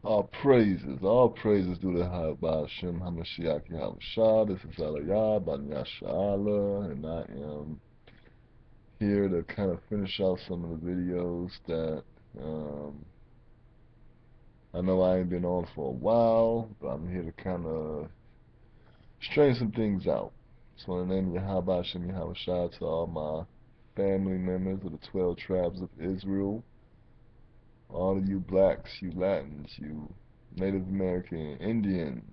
All praises due to YAHAWASHA, YAHAWASHA. This is Aliyah, Banya Sha'ala, and I am here to kind of finish out some of the videos that um, I know I ain't been on for a while, but I'm here to kind of straighten some things out. So in the name of YAHAWASHA, YAHAWASHA, to all my family members of the 12 tribes of Israel, all of you blacks, you Latins, you Native American Indians,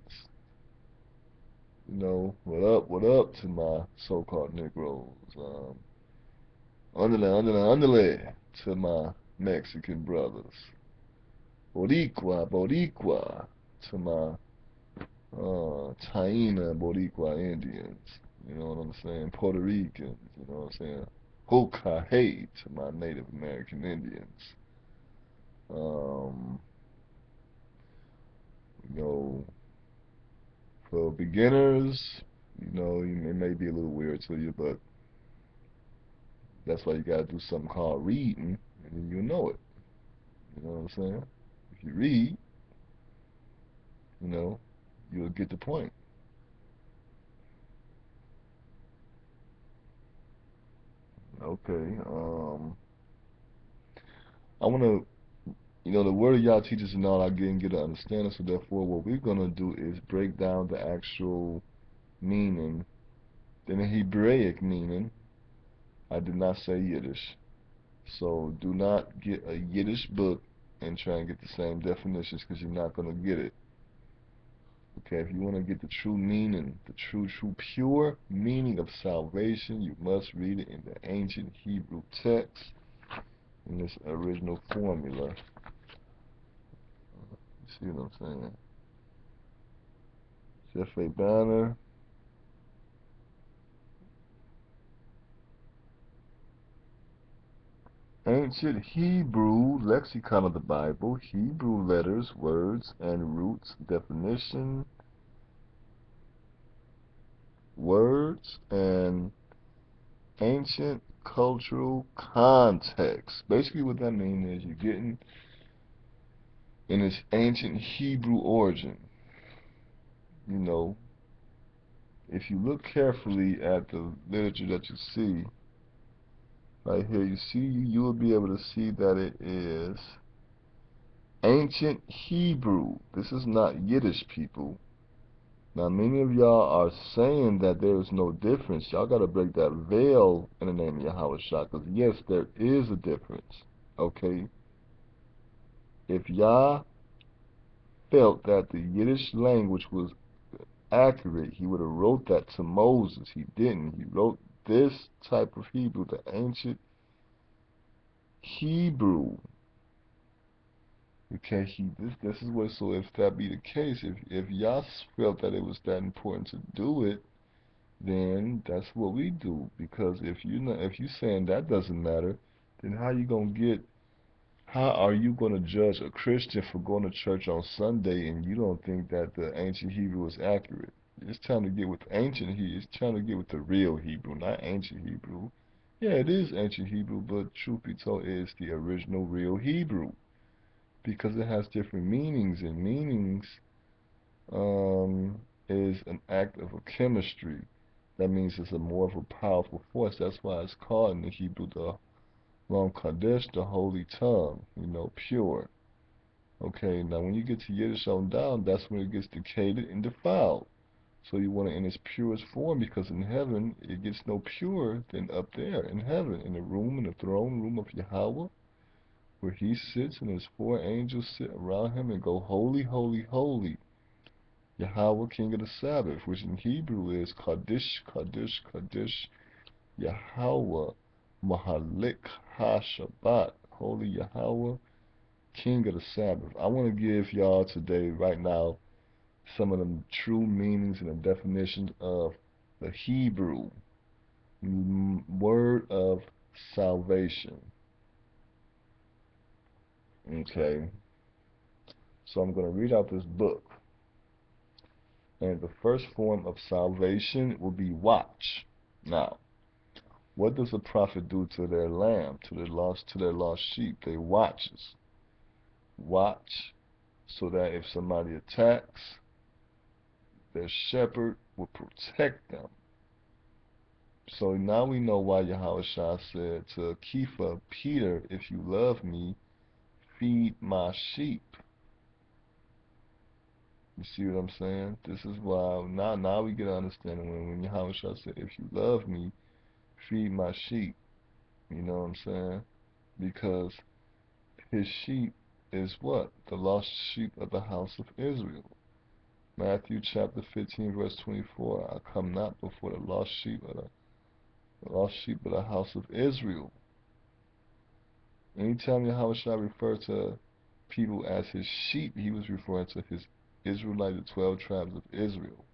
what up to my so-called Negroes, underlay to my Mexican brothers, Boricua to my Taína Boricua Indians, you know what I'm saying, Puerto Ricans, you know what I'm saying, Hokahe to my Native American Indians, um, you know, for beginners, it may be a little weird to you, but that's why you gotta do something called reading, and then you'll know it. You know what I'm saying? If you read, you know, you'll get the point. Okay. I wanna, the word of Yah teaches and all I get to understand it. So therefore, what we're gonna do is break down the actual meaning, the Hebraic meaning. I did not say Yiddish, so do not get a Yiddish book and try and get the same definitions because you're not gonna get it. Okay, if you want to get the true meaning, the true, pure meaning of salvation, you must read it in the ancient Hebrew text in this original formula. You see what I'm saying? Jeff A. Banner. Ancient Hebrew lexicon of the Bible, Hebrew letters, words, and roots, definition, words, and ancient cultural context. Basically what that means is you're getting in its ancient Hebrew origin. You know, if you look carefully at the literature that you see, right here, you will be able to see that it is ancient Hebrew. This is not Yiddish, people. Now, many of y'all are saying that there is no difference. Y'all got to break that veil in the name of YAHAWASHA, because yes, there is a difference. Okay? If Yah felt that the Yiddish language was accurate, he would have wrote that to Moses. He didn't. He wrote this type of Hebrew, the ancient Hebrew. Okay, this is what. So if that be the case, if Yah felt that it was that important to do it, then that's what we do. Because if you saying that doesn't matter, then how are you gonna judge a Christian for going to church on Sunday and you don't think that the ancient Hebrew is accurate? It's trying to get with ancient Hebrew. It's trying to get with the real Hebrew, not ancient Hebrew. Yeah, it is ancient Hebrew, but truth be told, it's the original real Hebrew because it has different meanings, and meanings is an act of a chemistry. That means it's a more of a powerful force. That's why it's called in the Hebrew the Ram Kadesh, the holy tongue, pure. Okay, now when you get to Yiddish on down, that's when it gets decayed and defiled. So you want it in its purest form, because in heaven it gets no purer than up there in heaven, in the throne room of Yahweh, where he sits and his four angels sit around him and go, holy, holy, holy, Yahweh, King of the Sabbath, which in Hebrew is Kadesh, Kadesh, Kadesh, Yahweh, Mahalik HaShabbat, holy Yahweh, King of the Sabbath. I want to give y'all today, right now, some of the true meanings and the definitions of the Hebrew word of salvation. Okay, so I'm going to read out this book. And the first form of salvation will be watch. Now, what does a prophet do to their lamb, to their lost sheep? They watches. Watch so that if somebody attacks, their shepherd will protect them. So now we know why YAHAWASHA said to Kepha, Peter, if you love me, feed my sheep. You see what I'm saying? This is why now we get an understanding when YAHAWASHA said, if you love me, feed my sheep. You know what I'm saying? Because his sheep is what? The lost sheep of the house of Israel. Matthew chapter 15 verse 24. I come not before the lost sheep of the house of Israel. Anytime YAHAWASHA referred to people as his sheep, he was referring to his Israelite, the 12 tribes of Israel,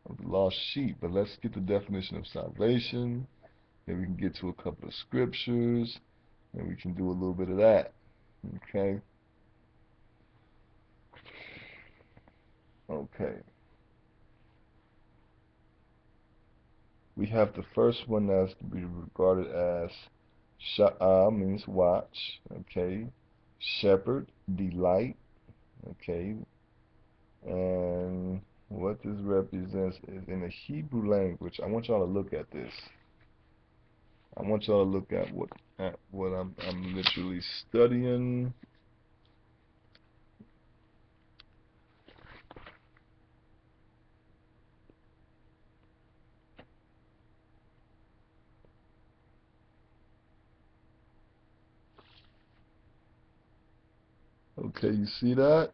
of the lost sheep. But let's get the definition of salvation, then we can get to a couple of scriptures, and we can do a little bit of that. Okay? Okay. We have the first one that's to be regarded as Sha'ah, means watch. Okay? Shepherd, delight. Okay? And what this represents is in the Hebrew language. I want y'all to look at this. I want y'all to look at what I'm literally studying. Okay, you see that?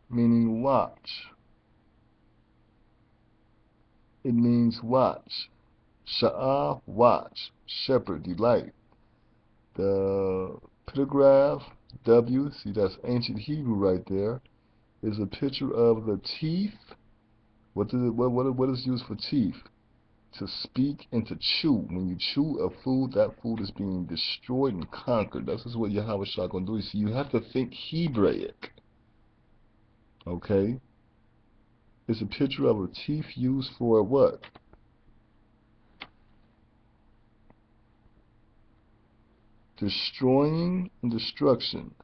Meaning watch. It means watch. Sha'ah, watch. Shepherd, delight. The pictograph, W, see that's ancient Hebrew right there, is a picture of the teeth. What is used for teeth? To speak and to chew. When you chew a food, that food is being destroyed and conquered. This is what YAHAWASHA gonna do. See, you have to think Hebraic. Okay? It's a picture of a teeth used for what? Destroying and destruction.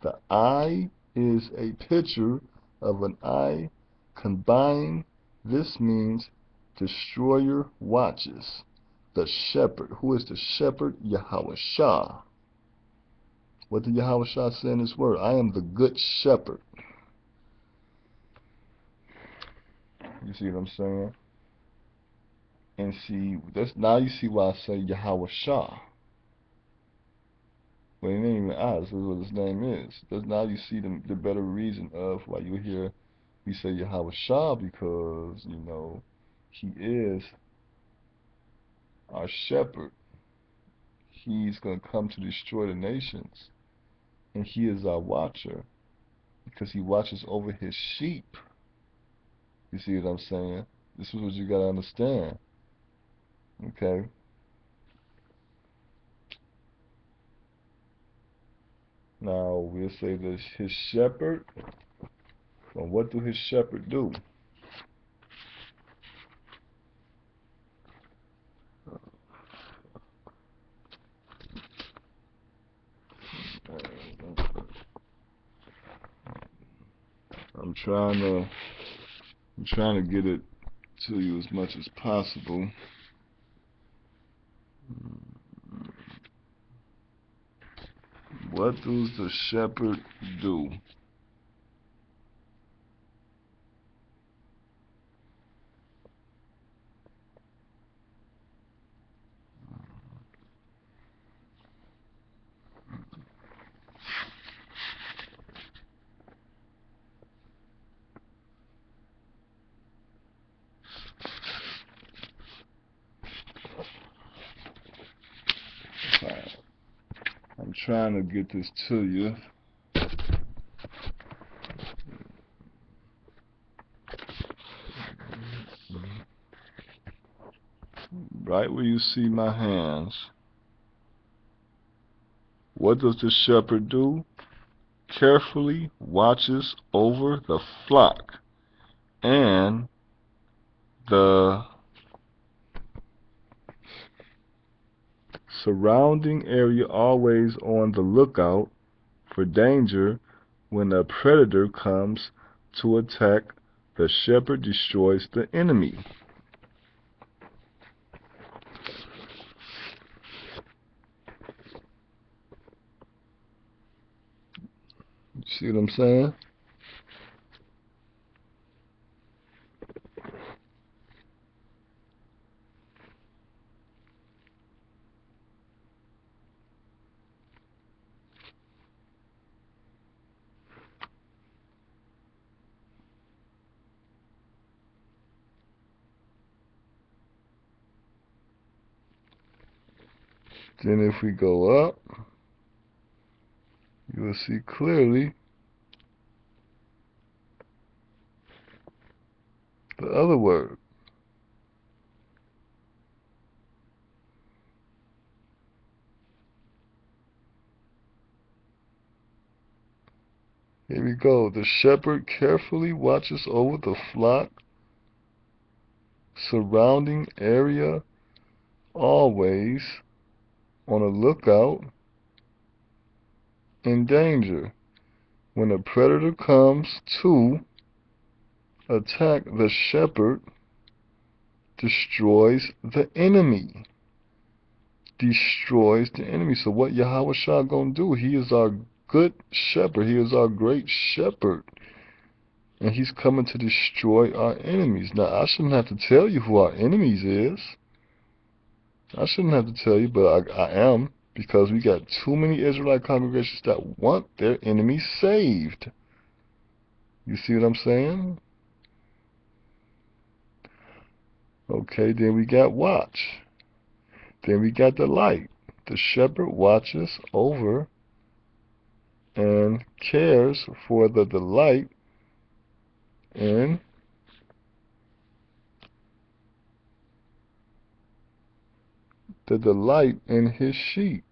The eye is a picture of an eye combined. This means destroyer watches. The shepherd. Who is the shepherd? YAHAWASHA. What did YAHAWASHA say in his word? I am the good shepherd. You see what I'm saying? And see, now you see why I say YAHAWASHA. Well, it ain't even I. This is what his name is. Now you see the better reason of why you hear we say YAHAWASHA, because, you know, he is our shepherd. He's going to come to destroy the nations. And he is our watcher, because he watches over his sheep. You see what I'm saying? This is what you got to understand. Okay? Now, we'll say that his shepherd. Well, what do his shepherd do? I'm trying to get it to you as much as possible. What does the shepherd do? I'm trying to get this to you. Right where you see my hands. What does the shepherd do? carefully watches over the flock, and the surrounding area, always on the lookout for danger. When a predator comes to attack, the shepherd destroys the enemy. You see what I'm saying? Then if we go up, you will see clearly the other word. Here we go. The shepherd carefully watches over the flock, surrounding area, always on a lookout in danger. When a predator comes to attack, the shepherd destroys the enemy. Destroys the enemy. So what YAHAWASHA gonna do? He is our good shepherd. He is our great shepherd. And he's coming to destroy our enemies. Now, I shouldn't have to tell you who our enemies is. I shouldn't have to tell you, but I am. Because we got too many Israelite congregations that want their enemies saved. You see what I'm saying? Okay, then we got watch. Then we got the light. The shepherd watches over and cares for the delight in his sheep.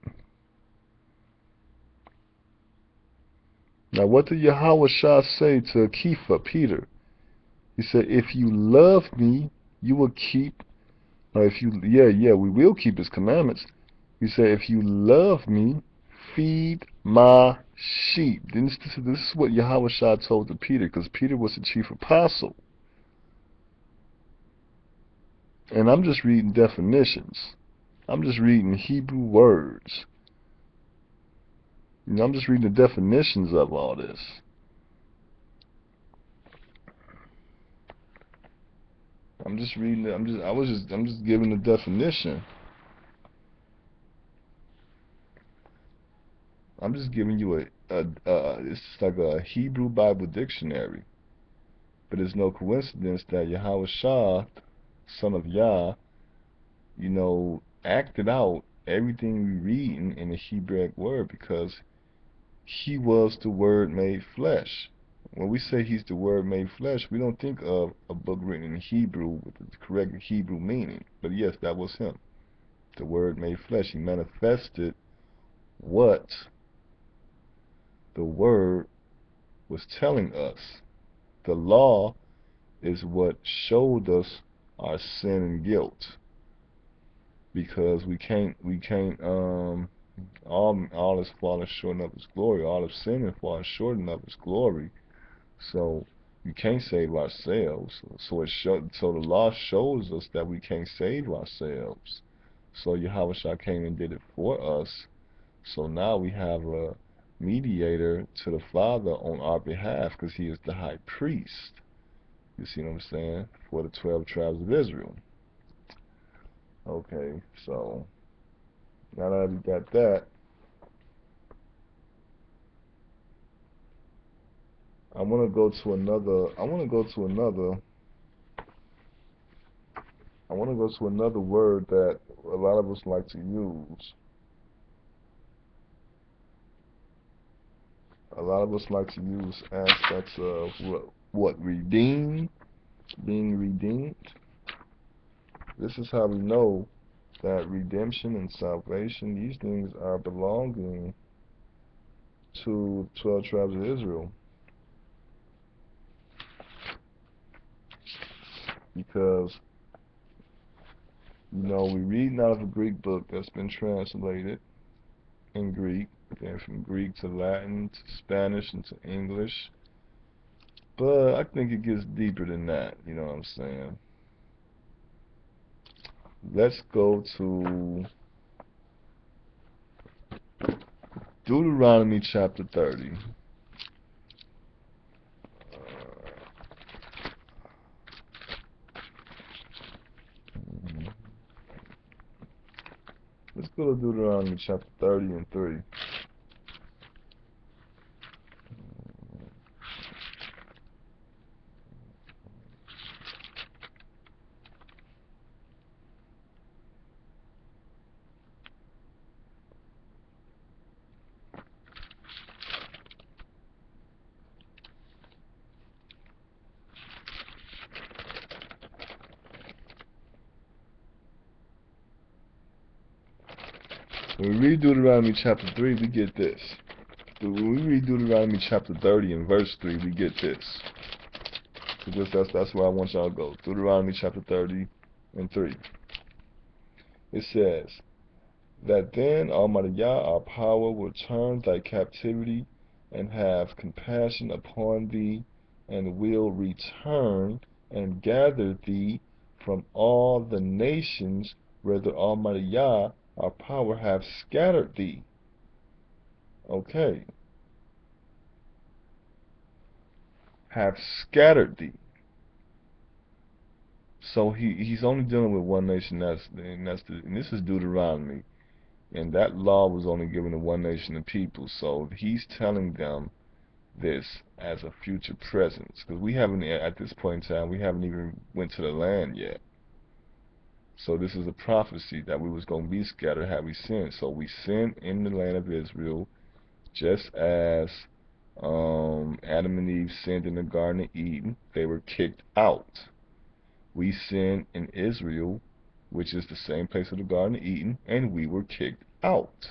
Now, what did YAHAWASHA say to Kepha, Peter? He said, if you love me, you will keep, we will keep his commandments. He said, if you love me, feed my sheep. This is what YAHAWASHA told to Peter, because Peter was the chief apostle. And I'm just reading definitions. I'm just reading Hebrew words. You know, I'm just reading the definitions of all this. I'm just reading it. I'm just giving the definition. I'm just giving you it's like a Hebrew Bible dictionary. But it's no coincidence that YAHAWASHA, son of Yah, you know, acted out everything we read in the Hebraic word, because he was the Word made flesh. When we say he's the Word made flesh, we don't think of a book written in Hebrew with the correct Hebrew meaning. But yes, that was him. The Word made flesh. He manifested what the Word was telling us. The law is what showed us our sin and guilt. Because we can't all has fallen short of his glory. All have sinned and fallen short of his glory. So we can't save ourselves. So the law shows us that we can't save ourselves. So YAHAWASHA came and did it for us. So now we have a mediator to the Father on our behalf, because he is the high priest. You see what I'm saying? For the 12 tribes of Israel. Okay, so now that we got that, I want to go to another word that a lot of us like to use. A lot of us like to use aspects of what redeemed, being redeemed. This is how we know that redemption and salvation, these things are belonging to 12 tribes of Israel. Because, you know, we're reading out of a Greek book that's been translated in Greek, then from Greek to Latin to Spanish and to English. But I think it gets deeper than that, you know what I'm saying? Let's go to Deuteronomy chapter 30. Let's go to Deuteronomy chapter 30 and 3. When we read Deuteronomy chapter 3, we get this. When we read Deuteronomy chapter 30 and verse 3, we get this. So that's where I want y'all to go. Deuteronomy chapter 30 and 3. It says, that then Almighty Yah, our power, will turn thy captivity and have compassion upon thee, and will return and gather thee from all the nations where the Almighty Yah, our power, have scattered thee. Okay. Have scattered thee. So he's only dealing with one nation, and this is Deuteronomy. And that law was only given to one nation of people. So he's telling them this as a future presence. Because we haven't, at this point in time, we haven't even went to the land yet. So this is a prophecy that we was going to be scattered had we sinned. So we sinned in the land of Israel, just as Adam and Eve sinned in the Garden of Eden. They were kicked out. We sinned in Israel, which is the same place of the Garden of Eden, and we were kicked out.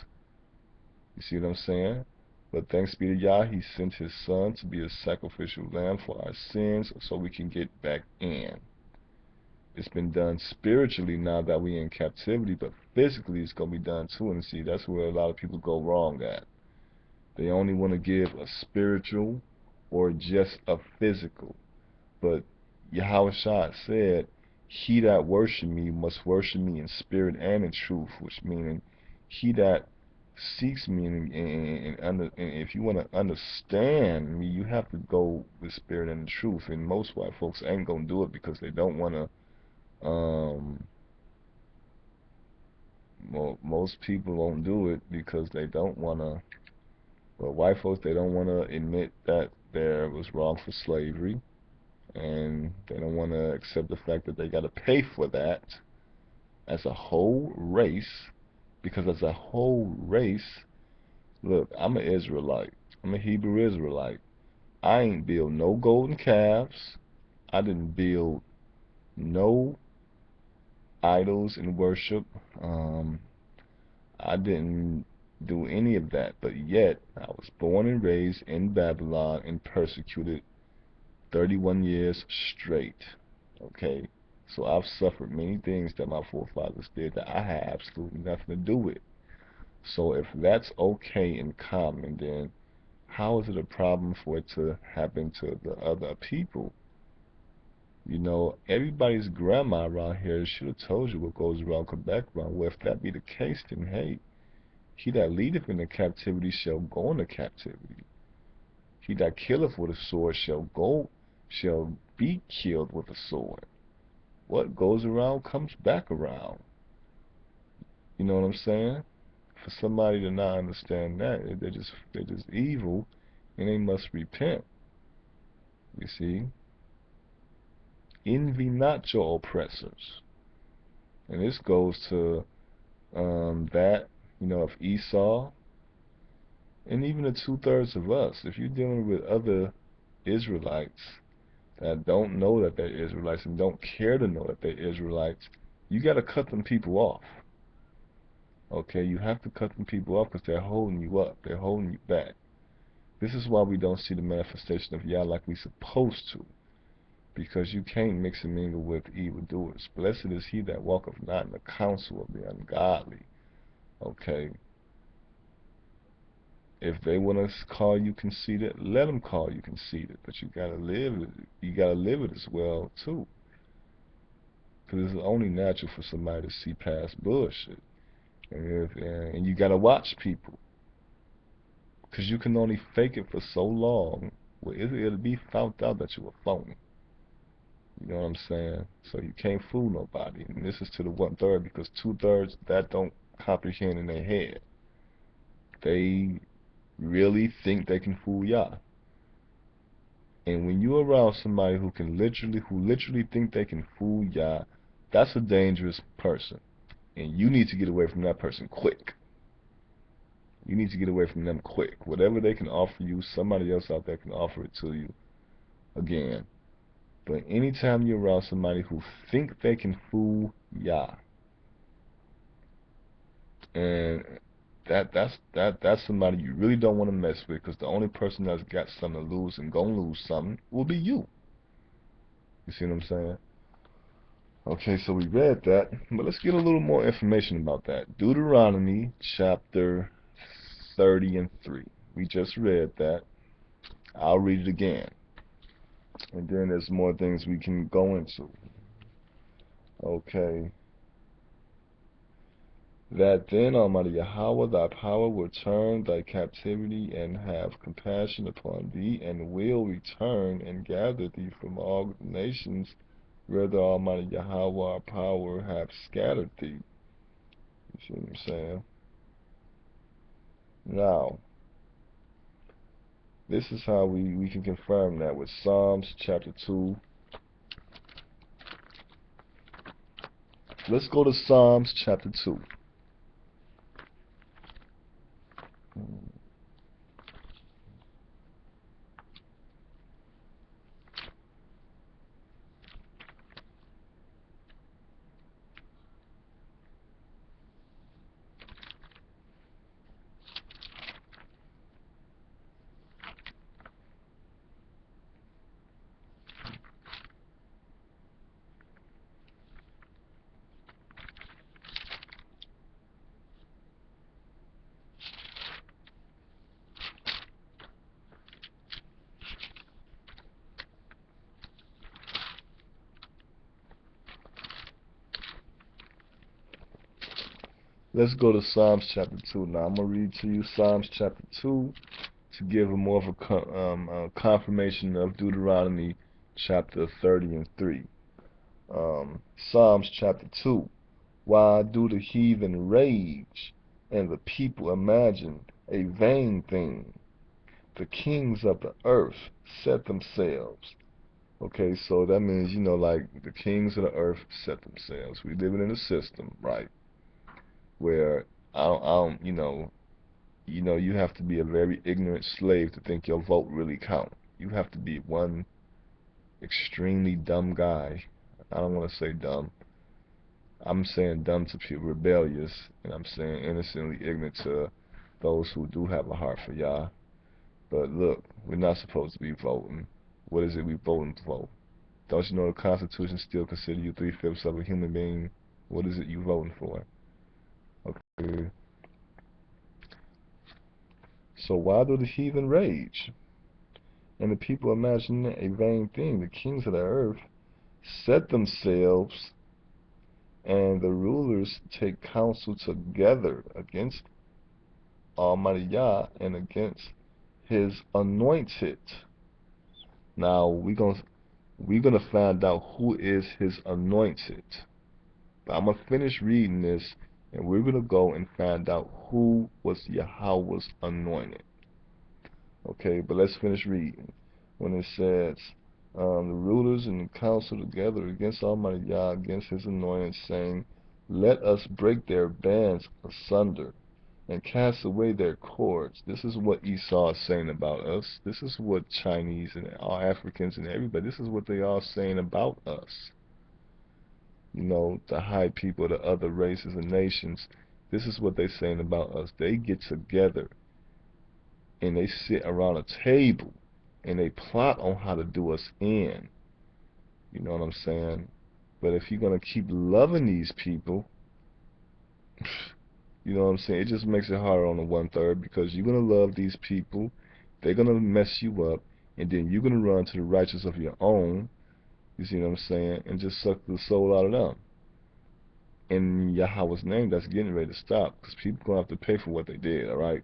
You see what I'm saying? But thanks be to Yah, he sent his son to be a sacrificial lamb for our sins so we can get back in. It's been done spiritually now that we're in captivity, but physically it's going to be done too. And see, that's where a lot of people go wrong at. They only want to give a spiritual or just a physical. But YAHAWASHA said, he that worship me must worship me in spirit and in truth, which meaning he that seeks me and if you want to understand me, you have to go with spirit and truth. And most white folks ain't gonna do it because they don't want to. Most people won't do it because they don't want to. Well, white folks, they don't want to admit that there was wrongful slavery. And they don't want to accept the fact that they got to pay for that as a whole race, because as a whole race, look, I'm an Israelite. I'm a Hebrew Israelite. I ain't build no golden calves. I didn't build no idols in worship. I didn't do any of that, but yet I was born and raised in Babylon and persecuted 31 years straight. Okay, so I've suffered many things that my forefathers did that I had absolutely nothing to do with. So if that's okay and common, then how is it a problem for it to happen to the other people? You know, everybody's grandma around here should have told you what goes around come back around. Well, if that be the case, then hey, he that leadeth into captivity shall go into captivity. He that killeth with a sword shall be killed with a sword. What goes around comes back around. You know what I'm saying? For somebody to not understand that, they're just evil, and they must repent. You see? Envy not your oppressors. And this goes to that, you know, of Esau, and even the 2/3 of us. If you're dealing with other Israelites that don't know that they're Israelites and don't care to know that they're Israelites, you got to cut them people off. Okay, you have to cut them people off because they're holding you up. They're holding you back. This is why we don't see the manifestation of Yah like we supposed to. Because you can't mix and mingle with evildoers. Blessed is he that walketh not in the counsel of the ungodly. Okay? If they want to call you conceited, let them call you conceited. But you gotta live it. You gotta live it as well too. Because it's only natural for somebody to see past bullshit. And you gotta watch people. Because you can only fake it for so long. Well, it'll be found out that you a phony. You know what I'm saying? So you can't fool nobody. And this is to the 1/3, because 2/3 that don't comprehend in their head. They really think they can fool Yah. And when you're around somebody who literally think they can fool Yah, that's a dangerous person. And you need to get away from that person quick. You need to get away from them quick. Whatever they can offer you, somebody else out there can offer it to you again. But anytime you're around somebody who think they can fool Yah, and that's somebody you really don't want to mess with, because the only person that's got something to lose and gonna lose something will be you. You see what I'm saying? Okay, so we read that, but let's get a little more information about that. Deuteronomy chapter 30 and 3. We just read that. I'll read it again. And then there's more things we can go into. Okay. That then Almighty Yahweh, thy power will turn thy captivity and have compassion upon thee, and will return and gather thee from all nations where the Almighty Yahweh, our power, hath scattered thee. You see what I'm saying? Now, this is how we can confirm that with Psalms chapter 2. Let's go to Psalms chapter 2. Let's go to Psalms chapter 2. Now, I'm going to read to you Psalms chapter 2 to give a more of a confirmation of Deuteronomy chapter 30 and 3. Psalms chapter 2. Why do the heathen rage, and the people imagine a vain thing? The kings of the earth set themselves. Okay, so that means, like the kings of the earth set themselves. We living in a system, right? Where you have to be a very ignorant slave to think your vote really count. You have to be one extremely dumb guy. I don't want to say dumb. I'm saying dumb to people, rebellious, and I'm saying innocently ignorant to those who do have a heart for Yah. But look, we're not supposed to be voting. What is it we voting for? Don't you know the Constitution still considers you 3/5 of a human being? What is it you voting for? Okay. So why do the heathen rage, and the people imagine a vain thing? The kings of the earth set themselves, and the rulers take counsel together against Almighty Yah and against His anointed. Now we're gonna find out who is His anointed. But I'm gonna finish reading this, and we're gonna go and find out who was Yahweh's anointed. Okay, but let's finish reading. When it says, the rulers and the council together against Almighty Yah, against His anointed, saying, let us break their bands asunder and cast away their cords. This is what Esau is saying about us. This is what Chinese and all Africans and everybody, this is what they are saying about us. The high people, the other races and nations, this is what they're saying about us. They get together and they sit around a table and they plot on how to do us in. You know what I'm saying? But if you're gonna keep loving these people, you know what I'm saying, it just makes it harder on the 1/3, because you're gonna love these people, they're gonna mess you up, and then you're gonna run to the righteous of your own, you see what I'm saying, and just suck the soul out of them. In Yahweh's name, that's getting ready to stop, because people gonna have to pay for what they did. All right,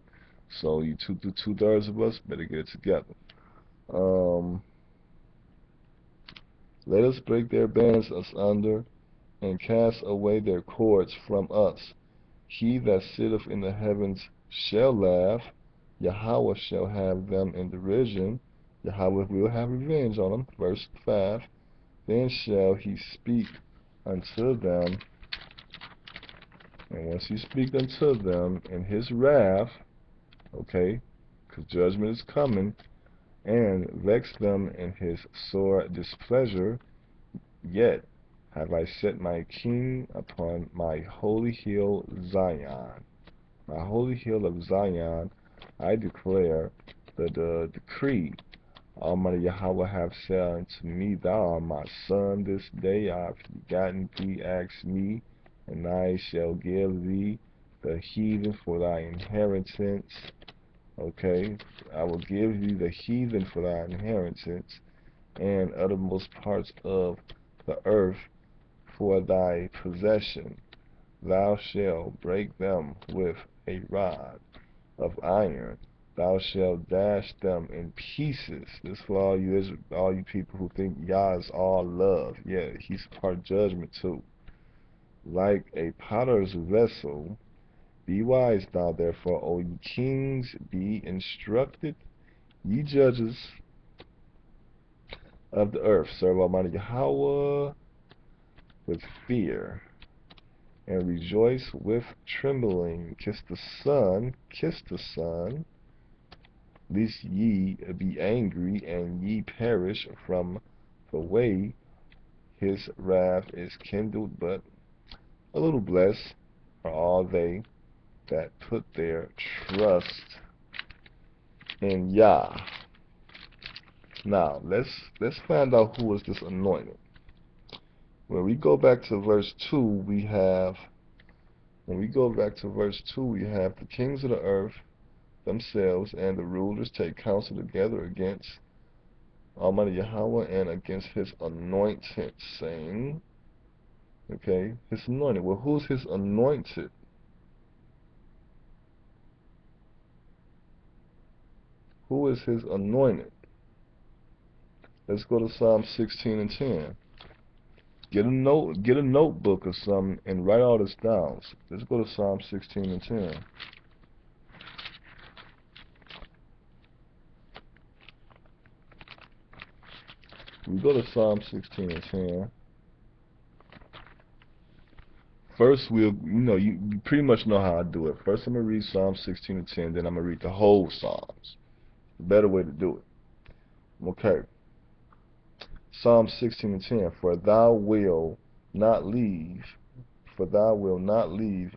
so you two-thirds of us better get it together. Let us break their bands asunder, and cast away their cords from us. He that sitteth in the heavens shall laugh. Yahweh shall have them in derision. Yahweh will have revenge on them. Verse 5. Then shall he speak unto them, and once he speak unto them in his wrath, okay, because judgment is coming, and vex them in his sore displeasure, yet have I set my king upon my holy hill Zion. My holy hill of Zion, I declare the decree. Almighty Yahweh hath said unto me, Thou art my son, this day I have begotten thee, ask me, and I shall give thee the heathen for thy inheritance. Okay, I will give thee the heathen for thy inheritance, and uttermost parts of the earth for thy possession. Thou shalt break them with a rod of iron. Thou shalt dash them in pieces. This for all you people who think Yah is all love. Yeah, he's part of judgment too. Like a potter's vessel, be wise thou therefore, O ye kings, be instructed, ye judges of the earth. Serve Almighty Yahweh with fear, and rejoice with trembling. Kiss the Son, lest ye be angry, and ye perish from the way his wrath is kindled. But a little blessed are all they that put their trust in Yah. Now let's find out who is this anointed. When we go back to verse 2, we have the kings of the earth themselves and the rulers take counsel together against Almighty Yahweh and against his anointed, saying, okay, his anointed. Well, who's his anointed? Who is his anointed? Let's go to Psalm 16 and 10. Get a notebook or something and write all this down. Let's go to Psalm 16 and 10. We go to Psalm 16 and 10. First, you pretty much know how I do it. First, I'm going to read Psalm 16 and 10, then I'm going to read the whole Psalms. The better way to do it. Okay. Psalm 16 and 10. For thou wilt not leave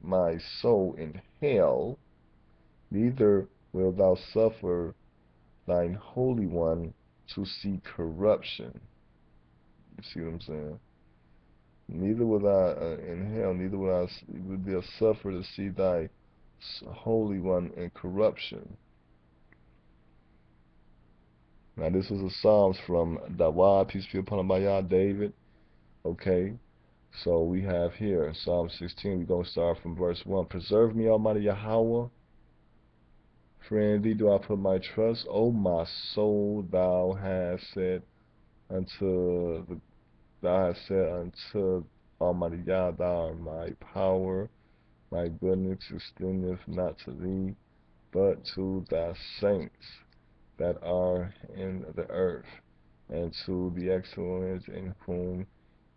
my soul in hell, neither wilt thou suffer thine Holy One to see corruption. You see what I'm saying? Neither will I in hell, neither will thou suffer to see thy Holy One in corruption. Now this is a Psalms from Dawah, peace be upon him, by Yah, David. Okay, so we have here Psalm 16. We're going to start from verse 1. Preserve me, Almighty Yahweh, for in thee do I put my trust. O my soul, thou hast said unto Almighty Yah, thou art my power. My goodness extendeth not to thee, but to thy saints that are in the earth, and to the excellent in whom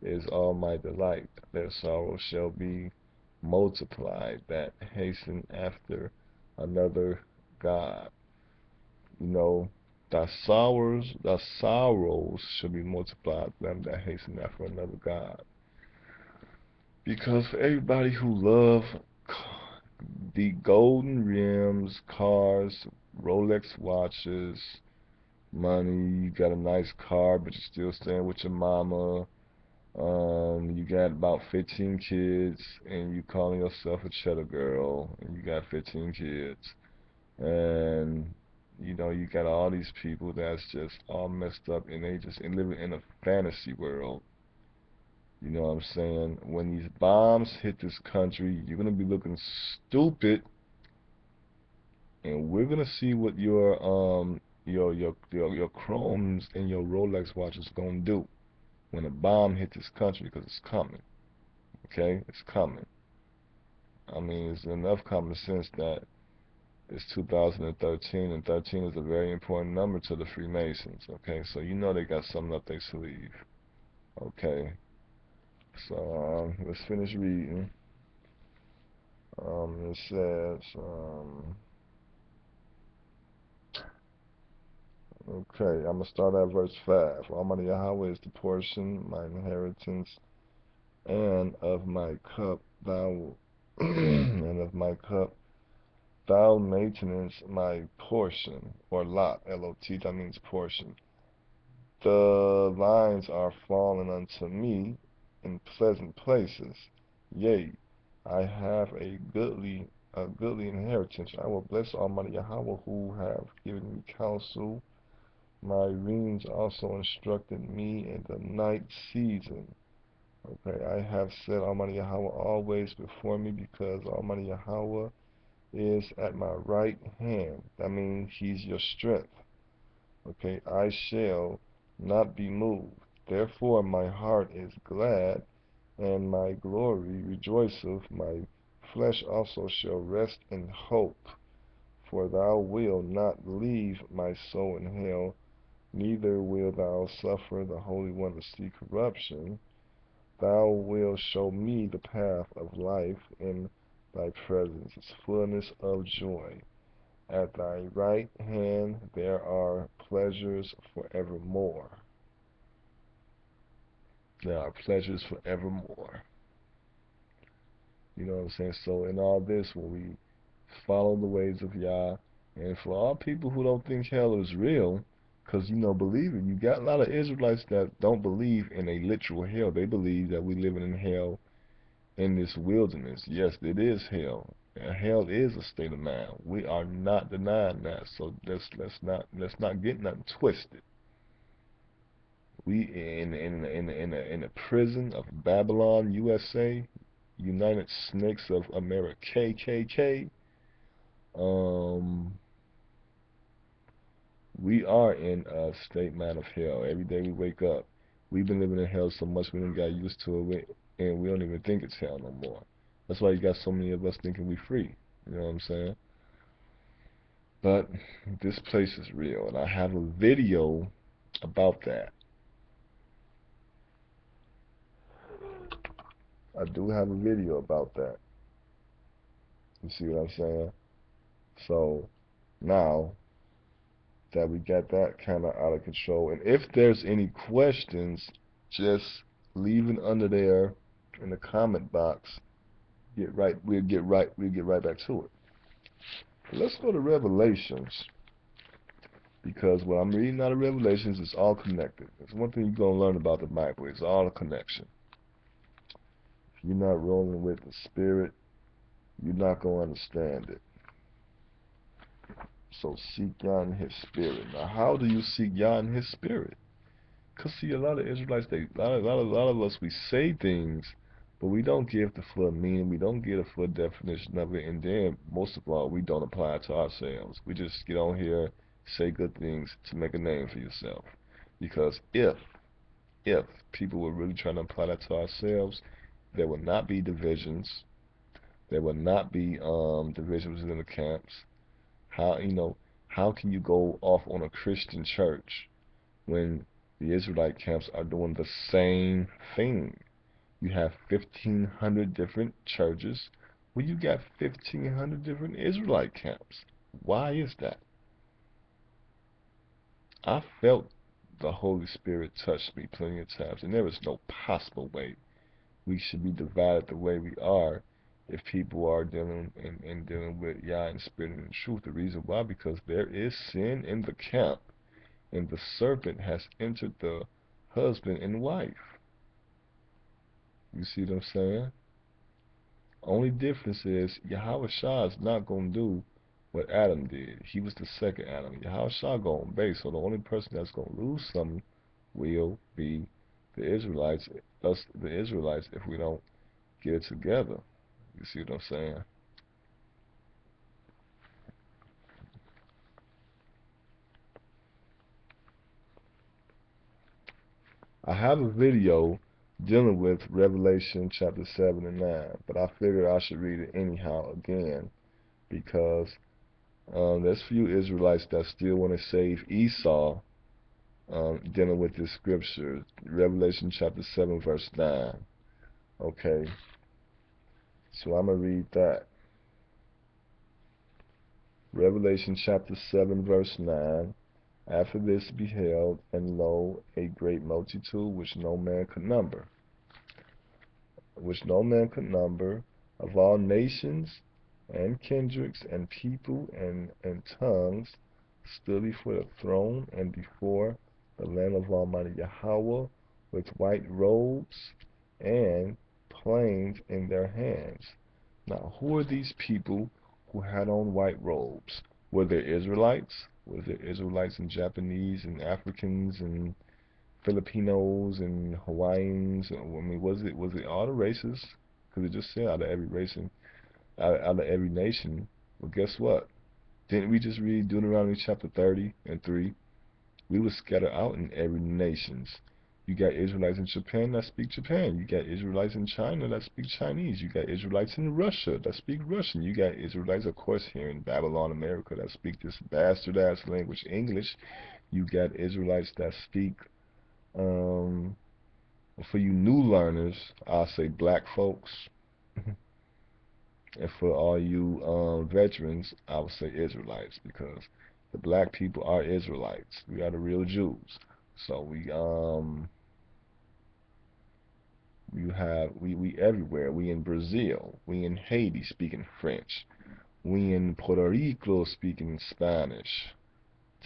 is all my delight. Their sorrow shall be multiplied that hasten after another God. You know, thy sorrows shall be multiplied for them that hasten after another God. Because for everybody who love the golden rims, cars, Rolex watches, money, you got a nice car, but you're still staying with your mama. You got about 15 kids, and you calling yourself a cheddar girl, and you got 15 kids, and you know you got all these people that's just all messed up, and they just living in a fantasy world. You know what I'm saying? When these bombs hit this country, you're gonna be looking stupid, and we're gonna see what your chromes and your Rolex watches gonna do when a bomb hit this country, because it's coming. Okay, it's coming. I mean, it's enough common sense that it's 2013, and 13 is a very important number to the Freemasons. Okay, so you know they got something up their sleeve. Okay, so let's finish reading. It says, okay, I'm gonna start at verse 5. Almighty Yahweh is the portion, my inheritance, and of my cup thou and of my cup thou maintenance my portion, or lot, L-O-T, that means portion. The lines are fallen unto me in pleasant places. Yea, I have a goodly inheritance. I will bless Almighty Yahweh who have given me counsel. My reins also instructed me in the night season. Okay, I have set Almighty Yahweh always before me, because Almighty Yahweh is at my right hand. That means He's your strength. Okay, I shall not be moved. Therefore my heart is glad, and my glory rejoiceth. My flesh also shall rest in hope. For thou wilt not leave my soul in hell, neither wilt thou suffer the Holy One to see corruption. Thou wilt show me the path of life. In thy presence is fullness of joy. At thy right hand there are pleasures forevermore. There are pleasures forevermore. You know what I'm saying? So in all this, when we follow the ways of Yah, and for all people who don't think hell is real, because, you know, believe it, you got a lot of Israelites that don't believe in a literal hell. They believe that we living in hell in this wilderness. Yes, it is hell. And hell is a state of mind. We are not denying that. So let's not get nothing twisted. We in a prison of Babylon, USA, United Snakes of America, KKK. We are in a state mind of hell. Every day we wake up, we've been living in hell so much we done got used to it, and we don't even think it's hell no more. That's why you got so many of us thinking we free. You know what I'm saying? But this place is real, and I have a video about that. I do have a video about that. You see what I'm saying? So now that we got that kind of out of control, and if there's any questions, just leave it under there in the comment box. We'll get right back to it. Let's go to Revelations, because what I'm reading out of Revelations is all connected. There's one thing you're gonna learn about the Bible. It's all a connection. If you're not rolling with the Spirit, you're not gonna understand it. So seek Yah in His Spirit. Now, how do you seek Yah in His Spirit? Because see, a lot of Israelites, a lot of us, we say things, but we don't give the full meaning. We don't get a full definition of it, and then most of all, we don't apply it to ourselves. We just get on here, say good things to make a name for yourself. Because if people were really trying to apply that to ourselves, there would not be divisions. There would not be divisions in the camps. How can you go off on a Christian church when the Israelite camps are doing the same thing? You have 1,500 different churches. Well, you got 1,500 different Israelite camps. Why is that? I felt the Holy Spirit touch me plenty of times, and there is no possible way we should be divided the way we are if people are dealing and dealing with Yah in spirit and in truth. The reason why, because there is sin in the camp, and the serpent has entered the husband and wife. You see what I'm saying? Only difference is YAHAWASHA is not going to do what Adam did. He was the second Adam. YAHAWASHA going to obey. So the only person that's going to lose something will be the Israelites, us the Israelites, if we don't get it together. You see what I'm saying? I have a video dealing with Revelation chapter 7 and 9, but I figured I should read it anyhow again because there's few Israelites that still want to save Esau dealing with this scripture, Revelation chapter 7 verse 9. Okay, so I'm going to read that. Revelation chapter 7 verse 9. After this beheld, and lo, a great multitude which no man could number, of all nations and kindreds and people and tongues, stood before the throne and before the Lamb of Almighty Yahweh, with white robes and planes in their hands. Now, who are these people who had on white robes? Were there Israelites? Was there Israelites and Japanese and Africans and Filipinos and Hawaiians? I mean, was it all the races? Because it just said out of every race and out of every nation. Well, guess what? Didn't we just read Deuteronomy chapter 30 and 3? We were scattered out in every nations. You got Israelites in Japan that speak Japan. You got Israelites in China that speak Chinese. You got Israelites in Russia that speak Russian. You got Israelites, of course, here in Babylon, America, that speak this bastard-ass language, English. You got Israelites that speak, for you new learners, I'll say black folks. And for all you veterans, I would say Israelites, because the black people are Israelites. We are the real Jews. So we everywhere. We in Brazil. We in Haiti speaking French. We in Puerto Rico speaking Spanish.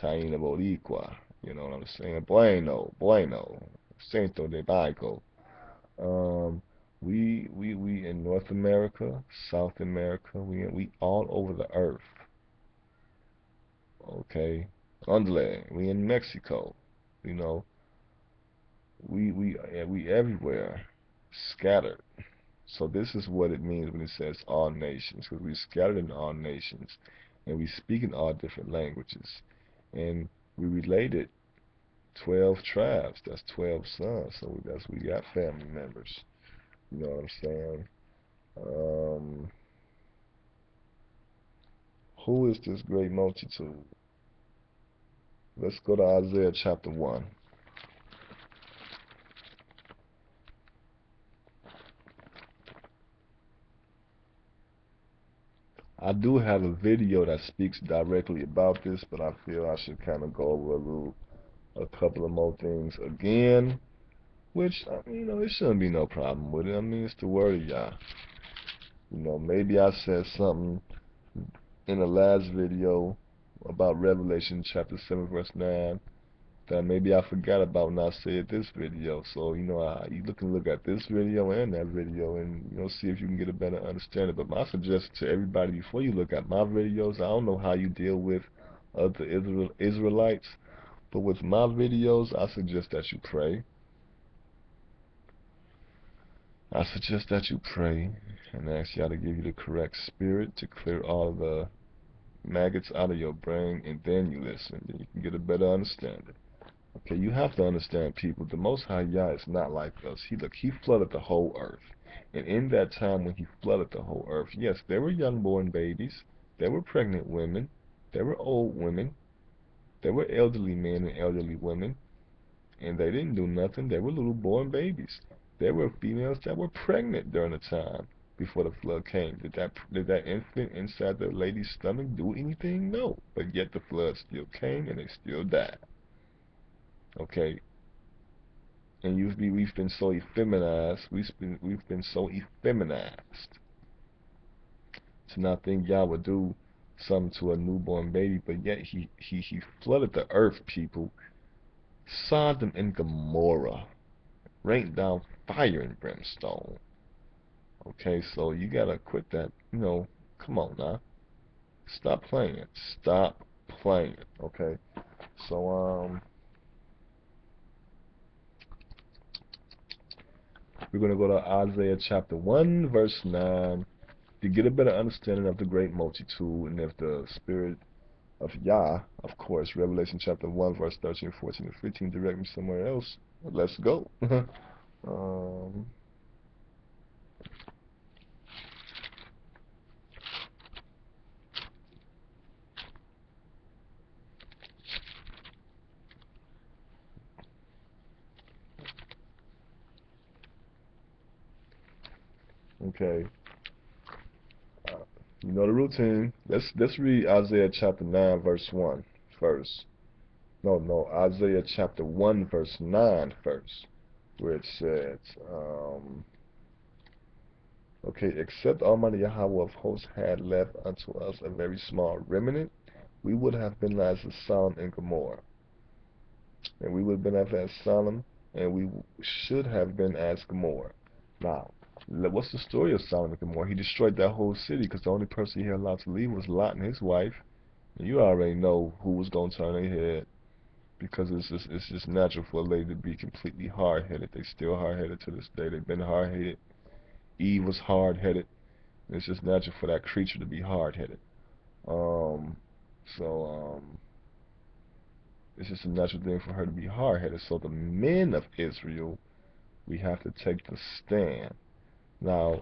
Taina Boricua. You know what I'm saying? Bueno. Santo de Bago. We in North America, South America. We all over the earth. Okay. Andale. We in Mexico. You know. We everywhere. Scattered. So this is what it means when it says all nations, because we scattered in all nations, and we speak in all different languages, and we related 12 tribes. That's 12 sons. So we got family members. You know what I'm saying? Who is this great multitude? Let's go to Isaiah chapter 1. I do have a video that speaks directly about this, but I feel I should kind of go over a couple of more things again, which, I mean, it shouldn't be no problem with it. I mean, it's the word of Yah. Maybe I said something in the last video about Revelation chapter 7 verse 9 that maybe I forgot about when I said this video. So, you can look at this video and that video and, see if you can get a better understanding. But my suggestion to everybody, before you look at my videos, I don't know how you deal with other Israelites, but with my videos, I suggest that you pray. I suggest that you pray and ask Yah to give you the correct spirit to clear all of the maggots out of your brain, and then you listen. Then you can get a better understanding. Okay, you have to understand, people, the Most High Yah is not like us. He flooded the whole earth. And in that time when he flooded the whole earth, yes, there were young-born babies, there were pregnant women, there were old women, there were elderly men and elderly women, and they didn't do nothing. They were little-born babies. There were females that were pregnant during the time before the flood came. Did that infant inside the lady's stomach do anything? No. But yet the flood still came and they still died. Okay, and we've been so effeminized. We've been so effeminized To not think Yah would do something to a newborn baby, but yet he flooded the earth, people. Sodom and Gomorrah. Rained down fire and brimstone. Okay, so you gotta quit that, come on now. Stop playing it. Stop playing it. Okay. So we're gonna go to Isaiah chapter 1, verse 9, to get a better understanding of the great multitude and if the spirit of Yah, of course, Revelation chapter 1, verse 13, 14, and 15 direct me somewhere else. Let's go. um okay. You know the routine. Let's read Isaiah chapter 9 verse 1 first. No, Isaiah chapter 1 verse 9 first, where it says, okay, except Almighty Yahweh of hosts had left unto us a very small remnant, we would have been as Sodom and Gomorrah. And we would have been as Sodom, and we should have been as Gomorrah. Now, what's the story of Sodom and Gomorrah? He destroyed that whole city because the only person he had allowed to leave was Lot and his wife. And you already know who was going to turn their head, because it's just natural for a lady to be completely hard-headed. They still hard-headed to this day. They've been hard-headed. Eve was hard-headed. It's just natural for that creature to be hard-headed. So it's just a natural thing for her to be hard-headed. So the men of Israel, we have to take the stand. Now,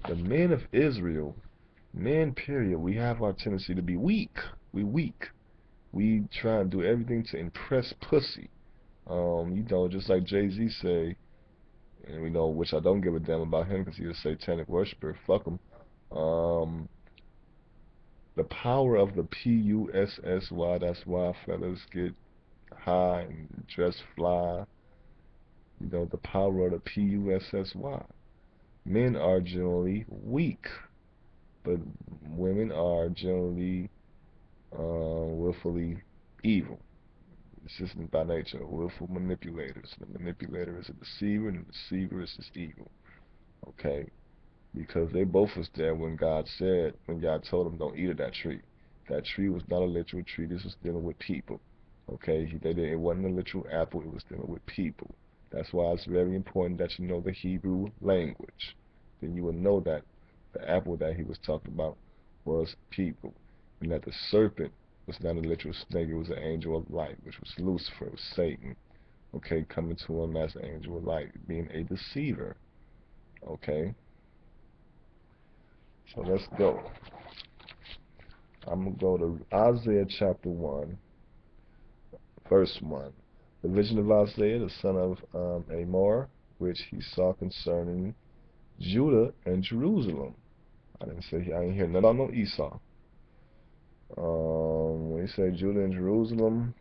the men of Israel, men period, we have our tendency to be weak. We weak. We try and do everything to impress pussy. Just like Jay-Z say, and we know, which I don't give a damn about him because he's a satanic worshiper. Fuck him. The power of the P-U-S-S-Y, that's why fellas get high and dress fly. The power of the P-U-S-S-Y. Men are generally weak, but women are generally willfully evil. It's just by nature, willful manipulators. The manipulator is a deceiver, and the deceiver is just evil. Okay? Because they both was there when God told them don't eat of that tree. That tree was not a literal tree. This was dealing with people. Okay? It wasn't a literal apple. It was dealing with people. That's why it's very important that you know the Hebrew language. Then you will know that the apple that he was talking about was people. And that the serpent was not a literal snake. It was an angel of light, which was Lucifer, it was Satan. Okay, coming to him as an angel of light, being a deceiver. Okay? So let's go. I'm going to go to Isaiah chapter 1, verse 1. The vision of Isaiah, the son of Amor, which he saw concerning Judah and Jerusalem. I didn't hear nothing about no Esau. When he said Judah and Jerusalem,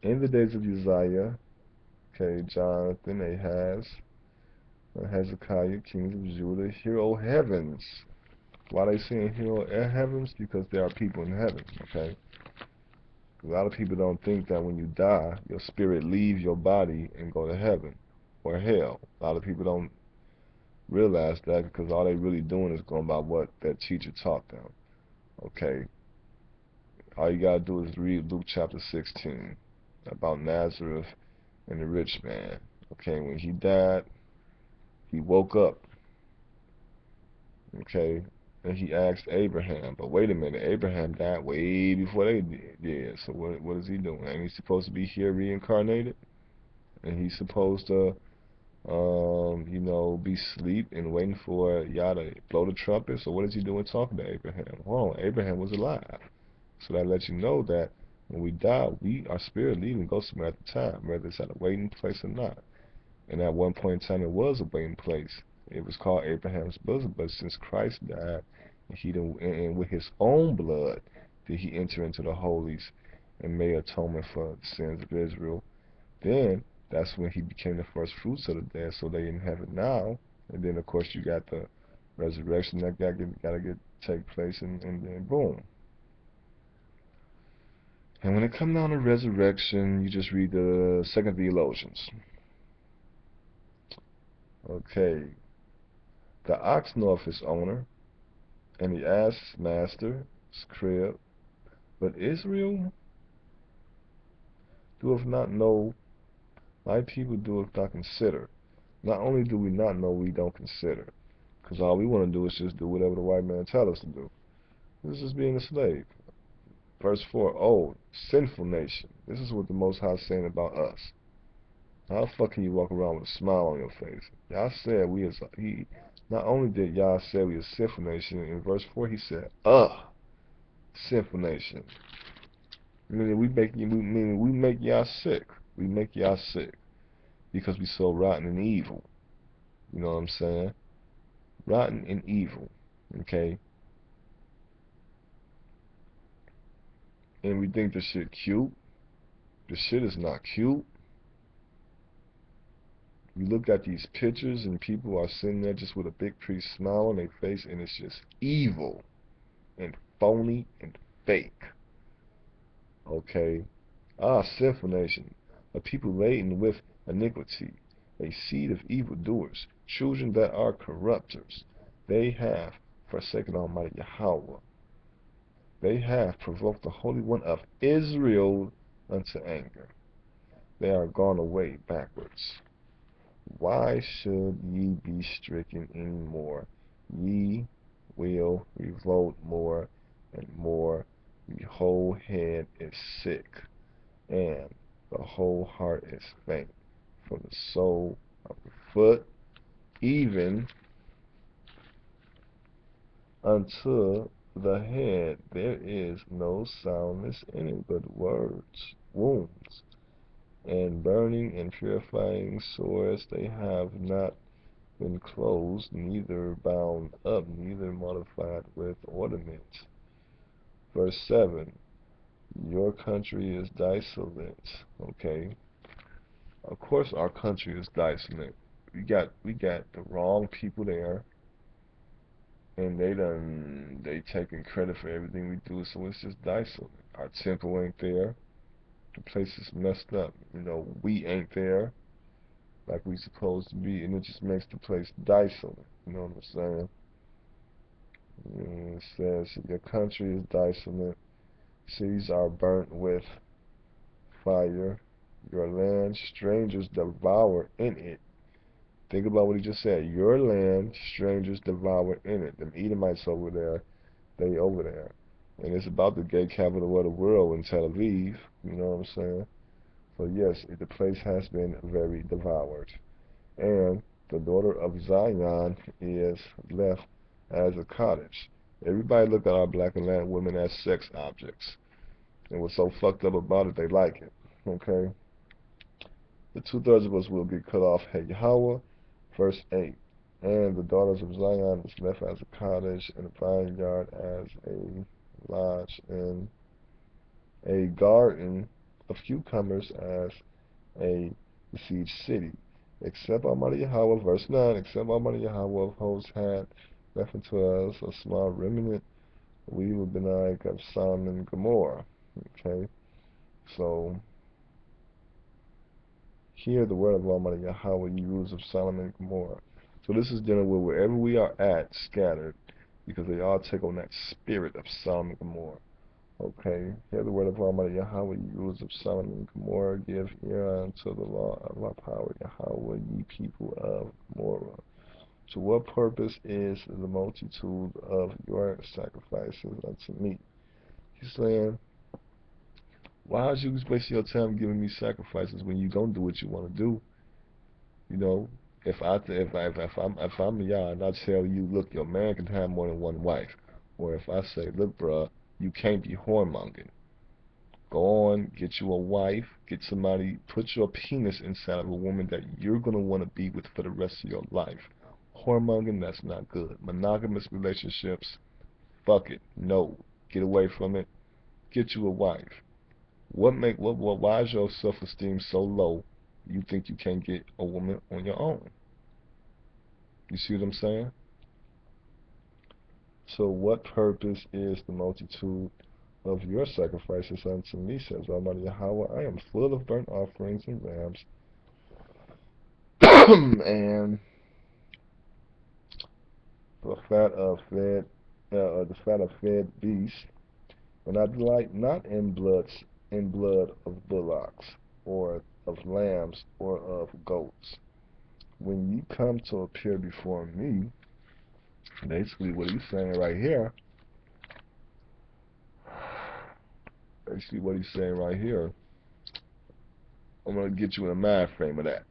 in the days of Uzziah, okay, Jonathan, Ahaz, Hezekiah, kings of Judah, hear, O heavens. Why they saying hear, O heavens? Because there are people in heaven, okay? A lot of people don't think that when you die, your spirit leaves your body and go to heaven or hell. A lot of people don't realize that because all they really doing is going by what their teacher taught them. Okay? All you gotta do is read Luke chapter 16 about Nazareth and the rich man. Okay, when he died, he woke up. Okay, and he asked Abraham, but wait a minute, Abraham died way before they did. So what is he doing? Ain't he supposed to be here reincarnated? And he's supposed to be asleep and waiting for Yah to blow the trumpet. So what is he doing talking to Abraham? Hold on, Abraham was alive. So that lets you know that when we die, our spirit leaves and goes somewhere at the time, whether it's at a waiting place or not. And at one point in time, it was a waiting place. It was called Abraham's bosom, but since Christ died, and with his own blood did he enter into the holies and made atonement for the sins of Israel, then that's when he became the first fruits of the dead, so they in heaven now. And then, of course, you got the Resurrection that gotta take place, and then boom. And when it comes down to resurrection, you just read the Second Theologians. Okay. The ox knoweth his owner, and he asks master, his crib. But Israel doeth not know, my people doeth not consider. Not only do we not know, we don't consider. Because all we want to do is just do whatever the white man tells us to do. This is being a slave. Verse 4, oh, sinful nation. This is what the Most High is saying about us. How the fuck can you walk around with a smile on your face? Yah said we is, not only did Yah say we a sinful nation, in verse 4 he said, sinful nation. Meaning we make Yah sick. We make Yah sick. Because we so rotten and evil. You know what I'm saying? Rotten and evil. Okay? And we think this shit cute. This shit is not cute. You look at these pictures and people are sitting there just with a big pretty smile on their face, and it's just evil and phony and fake. Okay? Sinful nation, a people laden with iniquity, a seed of evildoers, children that are corrupters. They have forsaken Almighty Yahweh. They have provoked the Holy One of Israel unto anger. They are gone away backwards. Why should ye be stricken any more? Ye will revolt more and more. The whole head is sick, and the whole heart is faint. From the sole of the foot even unto the head, there is no soundness in it, but words, wounds, and burning and purifying sores. They have not been closed, neither bound up, neither modified with ornaments. Verse 7, your country is desolate. Okay. Of course our country is desolate. We got the wrong people there, and they taking credit for everything we do, so it's just desolate. Our temple ain't there. The place is messed up. You know, we ain't there like we supposed to be, and it just makes the place desolate. You know what I'm saying? And it says, your country is desolate. Cities are burnt with fire. Your land, strangers devour in it. Think about what he just said. Your land, strangers devour in it. Them Edomites over there, they over there. And it's about the gay capital of the world in Tel Aviv. You know what I'm saying? So yes, the place has been very devoured. And the daughter of Zion is left as a cottage. Everybody look at our black and Latin women as sex objects. And what's so fucked up about it, they like it. Okay? The 2/3 of us will get cut off. Hey, Yahweh, verse 8. And the daughters of Zion is left as a cottage, and a vineyard as a lodge, and a garden of cucumbers as a besieged city. Except Almighty Yahweh, verse 9, except Almighty Yahweh of hosts had left unto us a small remnant, we will be like of Sodom and Gomorrah. Okay? So, hear the word of Almighty Yahweh, ye rulers of Sodom and Gomorrah. So this is dealing with wherever we are at, scattered, because they all take on that spirit of Sodom and Gomorrah. Okay, hear the word of Almighty Yahweh, ye rulers of Sodom and Gomorrah, give ear unto the law of our power, Yahweh, ye people of Gomorrah. To what purpose is the multitude of your sacrifices unto me? He's saying, why are you wasting your time giving me sacrifices when you don't do what you want to do? You know, if I'm Yah and I tell you, look, your man can have more than one wife, or if I say, look, bruh, you can't be whoremongering. Go on, get you a wife, get somebody, put your penis inside of a woman that you're gonna want to be with for the rest of your life. Whoremongering, that's not good. Monogamous relationships, fuck it, no, get away from it. Get you a wife. Why is your self-esteem so low you think you can't get a woman on your own? You see what I'm saying? So what purpose is the multitude of your sacrifices unto me, says Almighty Yahweh? I am full of burnt offerings and rams, and the fat of fed beasts, and I delight not in blood of bullocks, or of lambs, or of goats. When you come to appear before me, basically what he's saying right here, I'm gonna get you in a mind frame of that.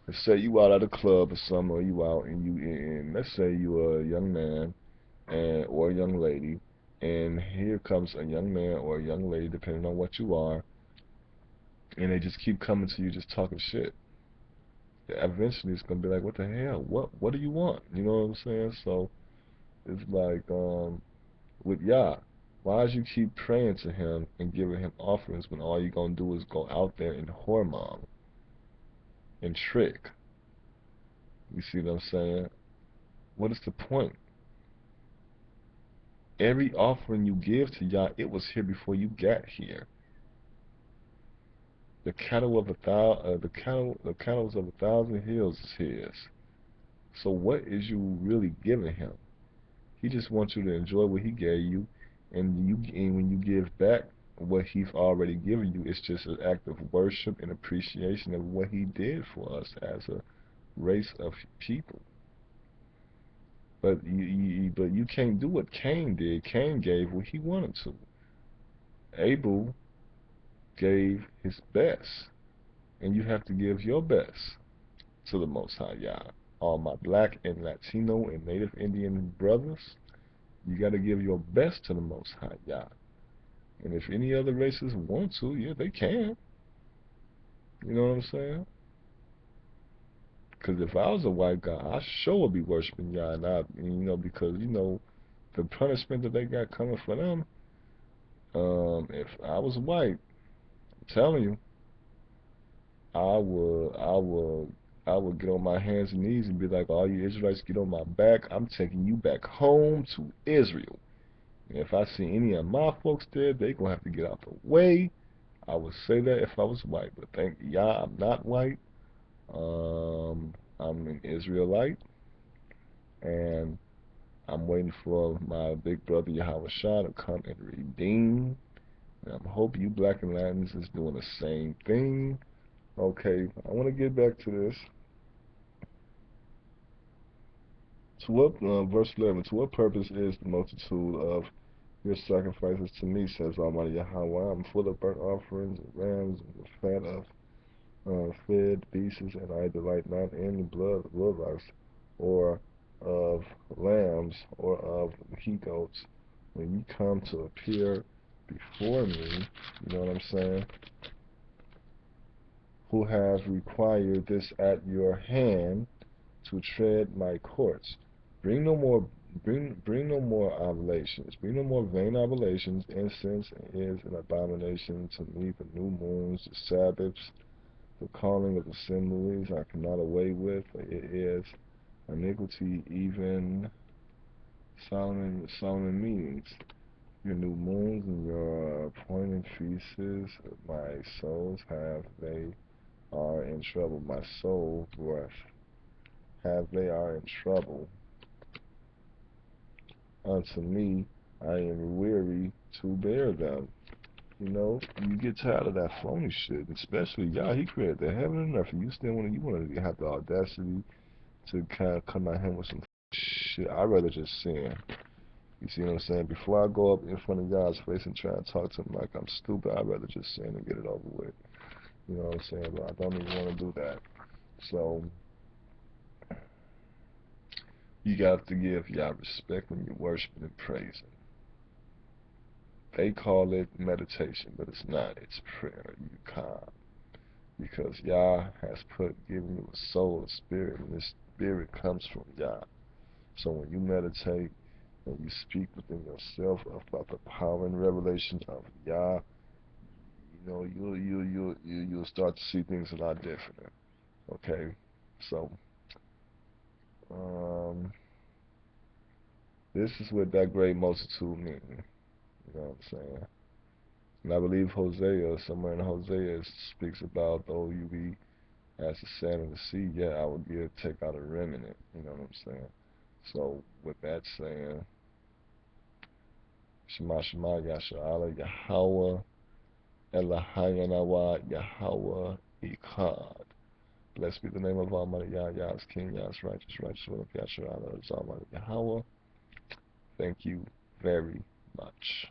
Let's say you out at a club or something, or you out and let's say you're a young man or a young lady, and here comes a young man or a young lady, depending on what you are, and they just keep coming to you just talking shit. Eventually, it's gonna be like, what the hell? What do you want? You know what I'm saying? So it's like with Yah, why do you keep praying to him and giving him offerings when all you're gonna do is go out there and whoremong and trick? You see what I'm saying? What is the point? Every offering you give to Yah, it was here before you got here. The cattle of the cattle of 1,000 hills is his. So what is you really giving him? He just wants you to enjoy what he gave you, and when you give back what he's already given you, it's just an act of worship and appreciation of what he did for us as a race of people. But you can't do what Cain did. Cain gave what he wanted to. Abel gave his best, and you have to give your best to the Most High Yah. All my black and Latino and Native Indian brothers, you got to give your best to the Most High Yah. And if any other races want to, yeah, they can. You know what I'm saying? Because if I was a white guy, I sure would be worshiping Yah, because the punishment that they got coming for them. If I was white, I'm telling you, I would, I would, I would get on my hands and knees and be like, all you Israelites, get on my back. I'm taking you back home to Israel. And if I see any of my folks there, they gonna have to get out the way. I would say that if I was white, but thank Yah, I'm not white. I'm an Israelite, and I'm waiting for my big brother YAHAWASHA to come and redeem. And I hope you black and Latins is doing the same thing. Okay, I want to get back to this. Verse 11, to what purpose is the multitude of your sacrifices to me, says Almighty Yahweh? I'm full of burnt offerings and rams and the fat of fed beasts, and I delight not in the blood of bullocks or of lambs or of he-goats. When you come to appear before me, you know what I'm saying, who have required this at your hand to tread my courts. Bring no more bring no more oblations. Bring no more vain oblations. Incense is an abomination to me. The new moons, the Sabbaths, the calling of assemblies I cannot away with. It is iniquity, even solemn meetings. Your new moons and your appointed feasts, my souls have, they are in trouble. My soul breath have, they are in trouble. Unto me, I am weary to bear them. You get tired of that phony shit, especially Yah. He created the heaven and earth, and you still want to have the audacity to kind of come at him with some shit. I'd rather just sin. You see what I'm saying? Before I go up in front of Yah's face and try and talk to him like I'm stupid, I'd rather just sin and get it over with. You know what I'm saying? But I don't even want to do that. So you got to give Yah respect when you're worshiping and praising. They call it meditation, but it's not. It's prayer. You calm. Because Yah has given you a soul, a spirit, and this spirit comes from Yah. So when you meditate and you speak within yourself about the power and revelation of Yah, you'll start to see things a lot different. Okay, so This is what that great multitude means. You know what I'm saying? And I believe Hosea, somewhere in Hosea, it speaks about, though you be as the sand of the sea, yet I will take out a remnant. You know what I'm saying? So, with that saying, Shema Shema Yasha'Allah Yahweh Elahayanawa Yahweh Echad. Blessed be the name of Almighty Yah. Yah is King, Yah is righteous, righteous one of Yasha'Allah is Almighty Yahweh. Thank you very much.